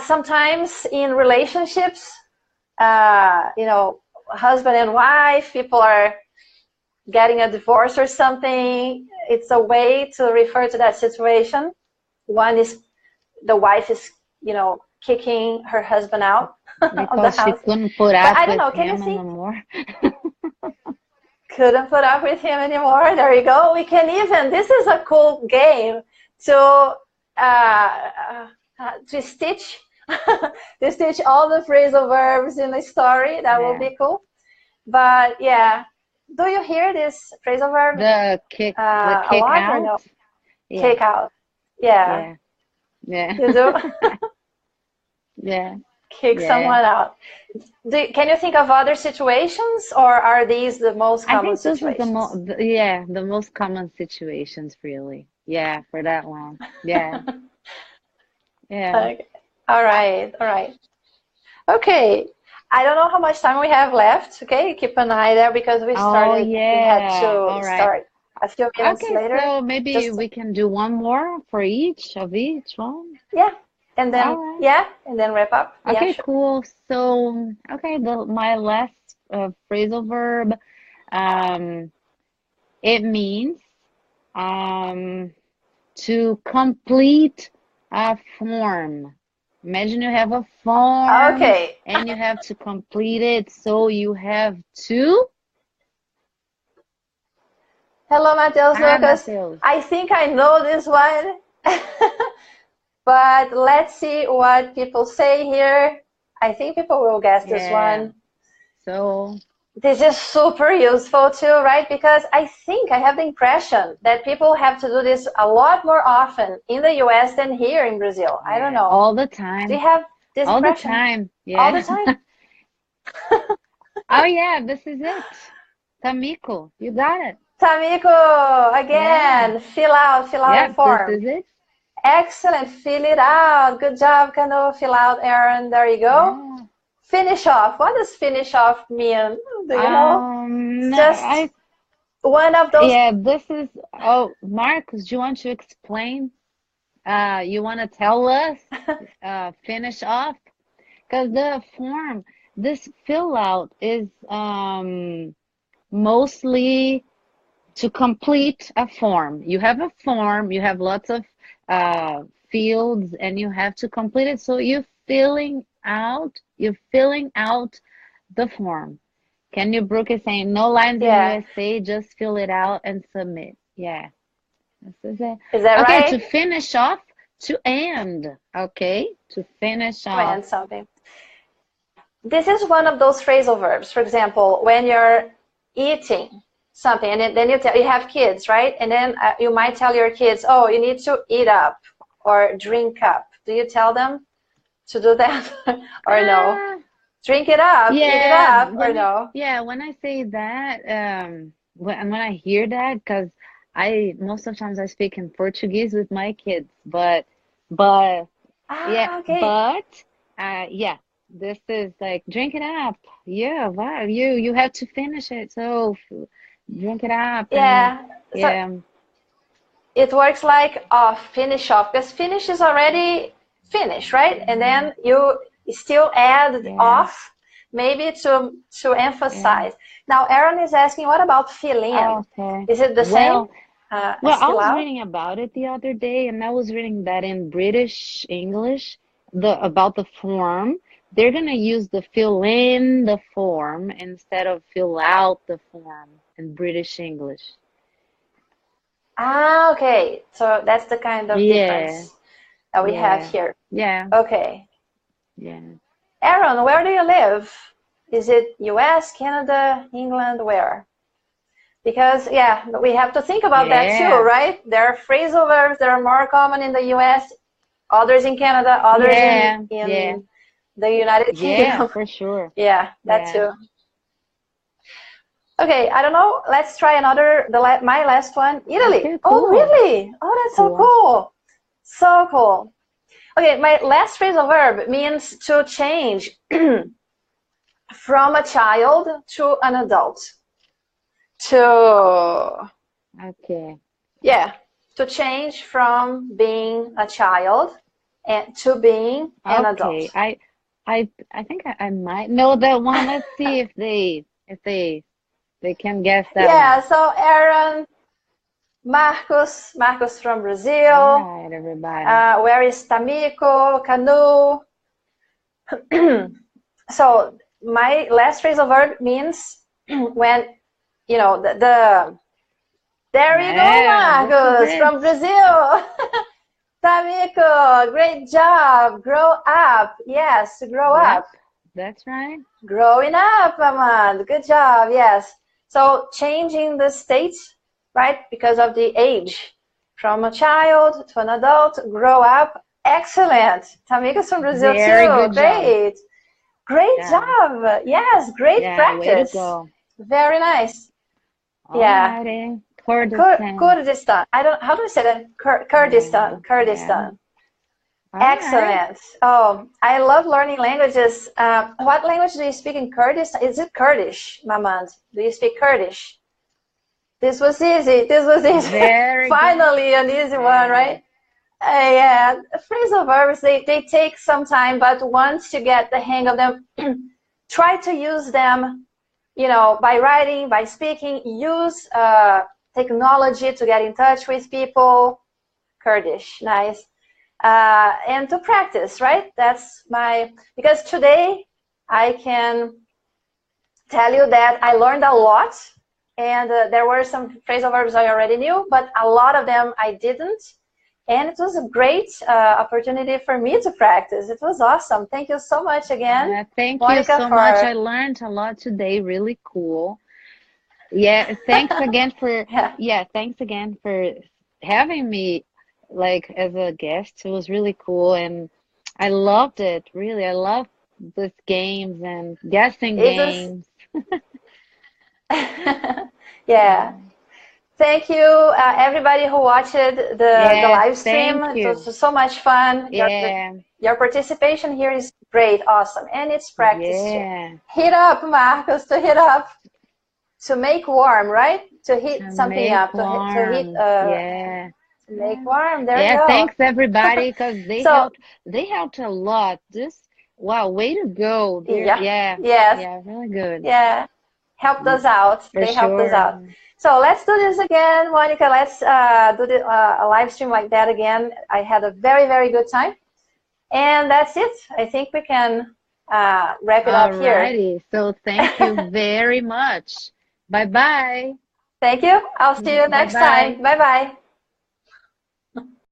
Sometimes in relationships, you know, husband and wife, people are getting a divorce or something. It's a way to refer to that situation. One is the wife is, you know, kicking her husband out of the Because she house. couldn't put But up I don't with know, can you him think? anymore. Couldn't put up with him anymore. There you go. We can even, this is a cool game to stitch to stitch all the phrasal verbs in a story. That will be cool. But yeah, do you hear this phrasal verb? The kick a lot out? or no? Yeah. Kick out. Yeah. Yeah. You do? Yeah. Kick someone out. Can you think of other situations, or are these the most common situations? I think this is the most common situations, really. Yeah, for that one. Yeah. Yeah. Okay. All right. All right. Okay. I don't know how much time we have left. Okay, keep an eye there because we started. We had to start a few minutes later. So maybe we can do one more for each one. Yeah, and then and then wrap up. Okay, yeah, sure. cool. So my last phrasal verb, it means to complete a form. Imagine you have a form and you have to complete it, so you have to. Hello, Mateus Lucas. Mateus. I think I know this one, but let's see what people say here. I think people will guess this one. So this is super useful too, right? Because I think I have the impression that people have to do this a lot more often in the US than here in Brazil. I don't know. All the time. Do you have this impression? All the time. Yeah. All the time? Oh yeah, this is it. Tamiko, you got it. Tamiko, again, fill out a form. This is it. Excellent, fill it out. Good job, Kanu. Fill out, Aaron. There you go. Yeah. Finish off. What does finish off mean? Do you know? Just one of those. Yeah, this is. Oh, Marcus, do you want to explain? You want to tell us? Finish off, because the form, this fill out is mostly to complete a form. You have a form. You have lots of fields, and you have to complete it. So you're filling out the form. Can you, Brooke, is saying no lines in USA, just fill it out and submit. Yeah. This is it. Is that right? Okay, to finish off, to end. Okay, to finish off. To end something. This is one of those phrasal verbs. For example, when you're eating something, and then you have kids, right? And then you might tell your kids, oh, you need to eat up or drink up. Do you tell them to do that or no? Drink it up, eat it up, or no? Yeah, when I say that, when I hear that, because most of the times I speak in Portuguese with my kids, but this is like drink it up. Yeah, wow, you have to finish it, so drink it up. Yeah, so it works like off, finish off, because finish is already finished, right? And then you still add off, maybe to emphasize. Now, Aaron is asking, what about fill in? Okay. Is it the same? I was reading about it the other day, and I was reading that in British English, about the form. They're going to use the fill in the form instead of fill out the form in British English. Ah, okay. So that's the kind of difference that we have here. Yeah. Okay. Yeah. Aaron, where do you live? Is it US, Canada, England, where? Because, we have to think about that too, right? There are phrasal verbs that are more common in the US, others in Canada, others in the United Kingdom. Yeah, for sure. Yeah, that too. Okay, I don't know. Let's try another, my last one, Italy. Okay, cool. Oh, really? Oh, that's so cool. So cool. Okay, my last phrasal verb means to change from a child to an adult. To change from being a child and to being an adult. Okay, I think I might know that one. Let's see if they can guess that Yeah, one. so Aaron, Marcos from Brazil. All right, everybody. Where is Tamiko, Canu? So my last phrasal verb means when, you know, there you go, Marcos from Brazil. Tamiko, great job. Grow up. Yes, grow up. That's right. Growing up, Amand. Good job. Yes. So changing the state, right? Because of the age. From a child to an adult, grow up. Excellent. Tamiko's from Brazil Very too. good Great. job. Great Yeah. job. Yes, great practice. Way to go. Very nice. Yeah. Kurdistan. I don't. How do I say that? Kurdistan. Kurdistan. Yeah. Excellent. Oh, I love learning languages. What language do you speak in Kurdistan? Is it Kurdish, Mamand? Do you speak Kurdish? This was easy. This was easy. Finally, an easy one, right? Yeah. Phrasal verbs, they take some time, but once you get the hang of them, try to use them, you know, by writing, by speaking. Use technology to get in touch with people. Kurdish, nice. And to practice, right? That's because today I can tell you that I learned a lot, and there were some phrasal verbs I already knew, but a lot of them I didn't. And it was a great opportunity for me to practice. It was awesome. Thank you so much again. Thank you so much. I learned a lot today. Really cool. Yeah, thanks again for thanks again for having me like as a guest. It was really cool, and I loved it. Really, I love these games and guessing games. Yeah. Thank you, everybody who watched the live stream. It was so much fun. Yeah. Your participation here is great, awesome, and it's practice too. Hit up, Marcos, to hit up. To make warm, right? To heat something up. To heat. To make warm. There you go. Thanks everybody, because they helped a lot. Wow, way to go. Really good. Yeah, helped us out. They helped us out. So let's do this again, Monica. Let's do a live stream like that again. I had a very, very good time. And that's it. I think we can wrap it up here. Alrighty. So thank you very much. Bye-bye. Thank you. I'll see you next time. Bye-bye.